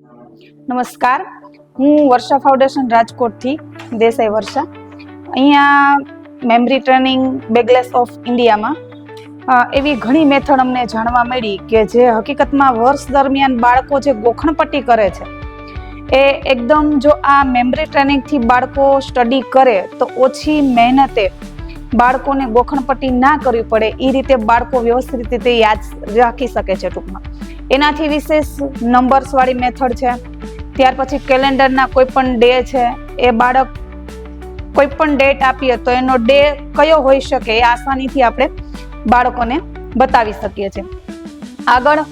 નમસ્કાર, હું વર્ષા ફાઉન્ડેશન રાજકોટથી દેસાઈ વર્ષા. અહીંયા મેમરી ટ્રેનિંગ બેગલેસ ઓફ ઇન્ડિયામાં એવી ઘણી મેથડ અમને જાણવા મળી કે જે હકીકતમાં વર્ષ દરમિયાન બાળકો જે ગોખણપટ્ટી કરે છે એ એકદમ જો આ મેમરી ટ્રેનિંગથી બાળકો સ્ટડી કરે તો ઓછી મહેનતે બાળકોને ગોખણપટ્ટી ના કરવી પડે એ રીતે બાળકો વ્યવસ્થિત રીતે યાદ રાખી શકે છે. ટૂંકમાં એનાથી વિશેષ નંબર્સવાળી મેથડ છે. ત્યાર પછી કેલેન્ડરના કોઈ પણ ડે છે, એ બાળક કોઈ પણ ડેટ આપીએ તો એનો ડે કયો હોઈ શકે એ આસાનીથી આપણે બાળકોને બતાવી શકીએ છીએ. આગળ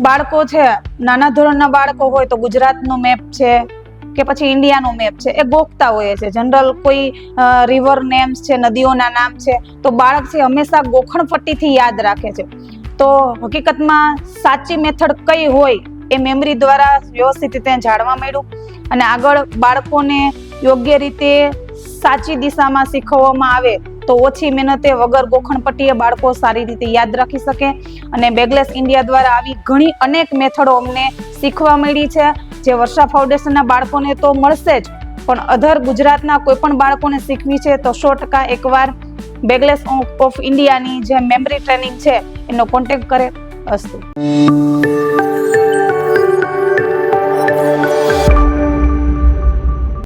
બાળકો છે, નાના ધોરણના બાળકો હોય તો ગુજરાતનો મેપ છે કે પછી ઇન્ડિયાનો મેપ છે એ ગોખતા હોય છે. જનરલ કોઈ રિવર નેમ્સ છે, નદીઓના નામ છે, તો બાળક છે હંમેશા ગોખણપટ્ટીથી યાદ રાખે છે. તો હકીકતમાં સાચી મેથડ કઈ હોય એ મેમરી દ્વારા વ્યવસ્થિત રીતે જાણવા મળ્યું અને આગળ બાળકોને યોગ્ય રીતે સાચી દિશામાં શીખવવામાં આવે તો ઓછી મહેનતે વગર ગોખણપટ્ટીએ બાળકો સારી રીતે યાદ રાખી શકે. અને બેગલેસ ઇન્ડિયા દ્વારા આવી ઘણી અનેક મેથડો અમને શીખવા મળી છે, જે વર્ષા ફાઉન્ડેશનના બાળકોને તો મળશે જ, પણ અધર ગુજરાતના કોઈ પણ બાળકોને શીખવી છે તો 100% એકવાર બેગલેસ ઓફ ઇન્ડિયાની જે મેમરી ટ્રેનિંગ છે એનો કોન્ટેક્ટ કરે. અસ્તુ.